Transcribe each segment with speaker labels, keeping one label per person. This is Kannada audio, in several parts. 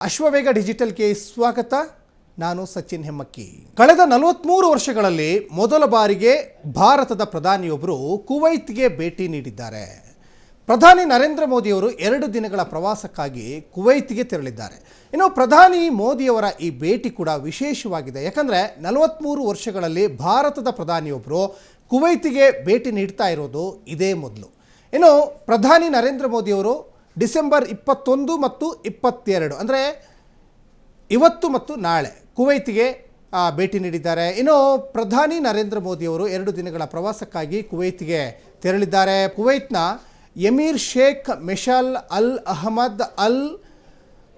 Speaker 1: ಅಶ್ವವೇಗ ಡಿಜಿಟಲ್ಗೆ ಸ್ವಾಗತ. ನಾನು ಸಚಿನ್ ಹೆಮ್ಮಕ್ಕಿ. ಕಳೆದ 43 ವರ್ಷಗಳಲ್ಲಿ ಮೊದಲ ಬಾರಿಗೆ ಭಾರತದ ಪ್ರಧಾನಿಯೊಬ್ಬರು ಕುವೈತ್ಗೆ ಭೇಟಿ ನೀಡಿದ್ದಾರೆ. ಪ್ರಧಾನಿ ನರೇಂದ್ರ ಮೋದಿಯವರು 2 ದಿನಗಳ ಪ್ರವಾಸಕ್ಕಾಗಿ ಕುವೈತ್ಗೆ ತೆರಳಿದ್ದಾರೆ. ಇನ್ನು ಪ್ರಧಾನಿ ಮೋದಿಯವರ ಈ ಭೇಟಿ ಕೂಡ ವಿಶೇಷವಾಗಿದೆ. ಯಾಕಂದರೆ 43 ವರ್ಷಗಳಲ್ಲಿ ಭಾರತದ ಪ್ರಧಾನಿಯೊಬ್ಬರು ಕುವೈತ್ಗೆ ಭೇಟಿ ನೀಡ್ತಾ ಇರೋದು ಇದೇ ಮೊದಲು. ಇನ್ನು ಪ್ರಧಾನಿ ನರೇಂದ್ರ ಮೋದಿಯವರು ಡಿಸೆಂಬರ್ 21 ಮತ್ತು 22 ಅಂದರೆ ಇವತ್ತು ಮತ್ತು ನಾಳೆ ಕುವೈತ್ಗೆ ಭೇಟಿ ನೀಡಿದ್ದಾರೆ. ಇನ್ನು ಪ್ರಧಾನಿ ನರೇಂದ್ರ ಮೋದಿಯವರು 2 ದಿನಗಳ ಪ್ರವಾಸಕ್ಕಾಗಿ ಕುವೈತ್ಗೆ ತೆರಳಿದ್ದಾರೆ. ಕುವೈತ್ನ ಎಮೀರ್ ಶೇಖ್ ಮೆಶಲ್ ಅಲ್ ಅಹಮದ್ ಅಲ್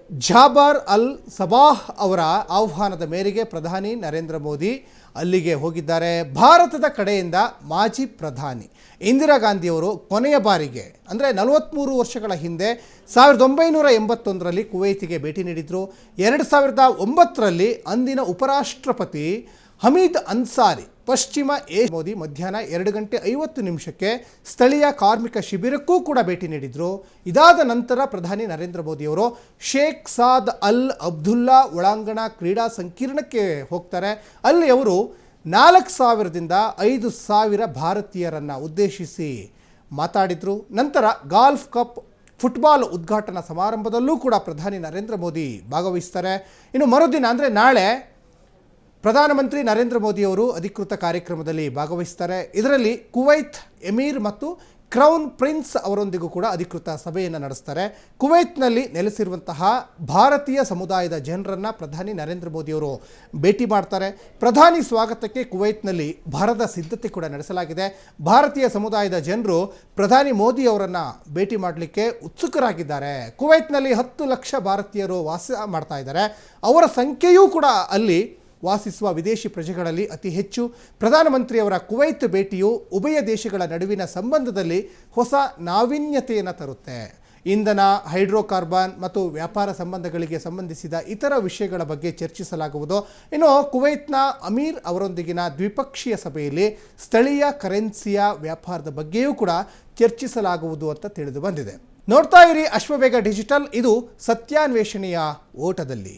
Speaker 1: ಜಾಬರ್ ಅಲ್ ಸಬಾಹ್ ಅವರ ಆಹ್ವಾನದ ಮೇರೆಗೆ ಪ್ರಧಾನಿ ನರೇಂದ್ರ ಮೋದಿ ಅಲ್ಲಿಗೆ ಹೋಗಿದ್ದಾರೆ. ಭಾರತದ ಕಡೆಯಿಂದ ಮಾಜಿ ಪ್ರಧಾನಿ ಇಂದಿರಾ ಗಾಂಧಿಯವರು ಕೊನೆಯ ಬಾರಿಗೆ ಅಂದರೆ 43 ವರ್ಷಗಳ ಹಿಂದೆ 1981ರಲ್ಲಿ ಕುವೈತಿಗೆ ಭೇಟಿ ನೀಡಿದರು. 2009ರಲ್ಲಿ ಅಂದಿನ ಉಪರಾಷ್ಟ್ರಪತಿ ಹಮೀದ್ ಅನ್ಸಾರಿ ಪಶ್ಚಿಮ ಏಷ್ಯಾ ಮೋದಿ ಮಧ್ಯಾಹ್ನ 2:50 ಸ್ಥಳೀಯ ಕಾರ್ಮಿಕ ಶಿಬಿರಕ್ಕೂ ಕೂಡ ಭೇಟಿ ನೀಡಿದರು. ಇದಾದ ನಂತರ ಪ್ರಧಾನಿ ನರೇಂದ್ರ ಮೋದಿಯವರು ಶೇಖ್ ಸಾದ್ ಅಲ್ ಅಬ್ದುಲ್ಲಾ ಒಳಾಂಗಣ ಕ್ರೀಡಾ ಸಂಕೀರ್ಣಕ್ಕೆ ಹೋಗ್ತಾರೆ. ಅಲ್ಲಿ ಅವರು 4,000ದಿಂದ 5,000 ಭಾರತೀಯರನ್ನು ಉದ್ದೇಶಿಸಿ ಮಾತಾಡಿದರು. ನಂತರ ಗಾಲ್ಫ್ ಕಪ್ ಫುಟ್ಬಾಲ್ ಉದ್ಘಾಟನಾ ಸಮಾರಂಭದಲ್ಲೂ ಕೂಡ ಪ್ರಧಾನಿ ನರೇಂದ್ರ ಮೋದಿ ಭಾಗವಹಿಸ್ತಾರೆ. ಇನ್ನು ಮರುದಿನ ಅಂದರೆ ನಾಳೆ ಪ್ರಧಾನಮಂತ್ರಿ ನರೇಂದ್ರ ಮೋದಿಯವರು ಅಧಿಕೃತ ಕಾರ್ಯಕ್ರಮದಲ್ಲಿ ಭಾಗವಹಿಸ್ತಾರೆ. ಇದರಲ್ಲಿ ಕುವೈತ್ ಎಮೀರ್ ಮತ್ತು ಕ್ರೌನ್ ಪ್ರಿನ್ಸ್ ಅವರೊಂದಿಗೂ ಕೂಡ ಅಧಿಕೃತ ಸಭೆಯನ್ನು ನಡೆಸ್ತಾರೆ. ಕುವೈತ್ನಲ್ಲಿ ನೆಲೆಸಿರುವಂತಹ ಭಾರತೀಯ ಸಮುದಾಯದ ಜನರನ್ನು ಪ್ರಧಾನಿ ನರೇಂದ್ರ ಮೋದಿಯವರು ಭೇಟಿ ಮಾಡ್ತಾರೆ. ಪ್ರಧಾನಿ ಸ್ವಾಗತಕ್ಕೆ ಕುವೈತ್ನಲ್ಲಿ ಭರದ ಸಿದ್ಧತೆ ಕೂಡ ನಡೆಸಲಾಗಿದೆ. ಭಾರತೀಯ ಸಮುದಾಯದ ಜನರು ಪ್ರಧಾನಿ ಮೋದಿಯವರನ್ನು ಭೇಟಿ ಮಾಡಲಿಕ್ಕೆ ಉತ್ಸುಕರಾಗಿದ್ದಾರೆ. ಕುವೈತ್ನಲ್ಲಿ 10 ಲಕ್ಷ ಭಾರತೀಯರು ವಾಸ ಮಾಡ್ತಾ ಇದ್ದಾರೆ. ಅವರ ಸಂಖ್ಯೆಯೂ ಕೂಡ ಅಲ್ಲಿ ವಾಸಿಸುವ ವಿದೇಶಿ ಪ್ರಜೆಗಳಲ್ಲಿ ಅತಿ ಹೆಚ್ಚು. ಪ್ರಧಾನಮಂತ್ರಿಯವರ ಕುವೈತ್ ಭೇಟಿಯು ಉಭಯ ದೇಶಗಳ ನಡುವಿನ ಸಂಬಂಧದಲ್ಲಿ ಹೊಸ ನಾವೀನ್ಯತೆಯನ್ನು ತರುತ್ತೆ. ಇಂಧನ, ಹೈಡ್ರೋಕಾರ್ಬನ್ ಮತ್ತು ವ್ಯಾಪಾರ ಸಂಬಂಧಗಳಿಗೆ ಸಂಬಂಧಿಸಿದ ಇತರ ವಿಷಯಗಳ ಬಗ್ಗೆ ಚರ್ಚಿಸಲಾಗುವುದು. ಇನ್ನು ಕುವೈತ್ನ ಅಮೀರ್ ಅವರೊಂದಿಗಿನ ದ್ವಿಪಕ್ಷೀಯ ಸಭೆಯಲ್ಲಿ ಸ್ಥಳೀಯ ಕರೆನ್ಸಿಯ ವ್ಯಾಪಾರದ ಬಗ್ಗೆಯೂ ಕೂಡ ಚರ್ಚಿಸಲಾಗುವುದು ಅಂತ ತಿಳಿದು ಬಂದಿದೆ. ನೋಡ್ತಾ ಇರಿ ಅಶ್ವವೇಗ ಡಿಜಿಟಲ್. ಇದು ಸತ್ಯಾನ್ವೇಷಣೆಯ ಓಟದಲ್ಲಿ.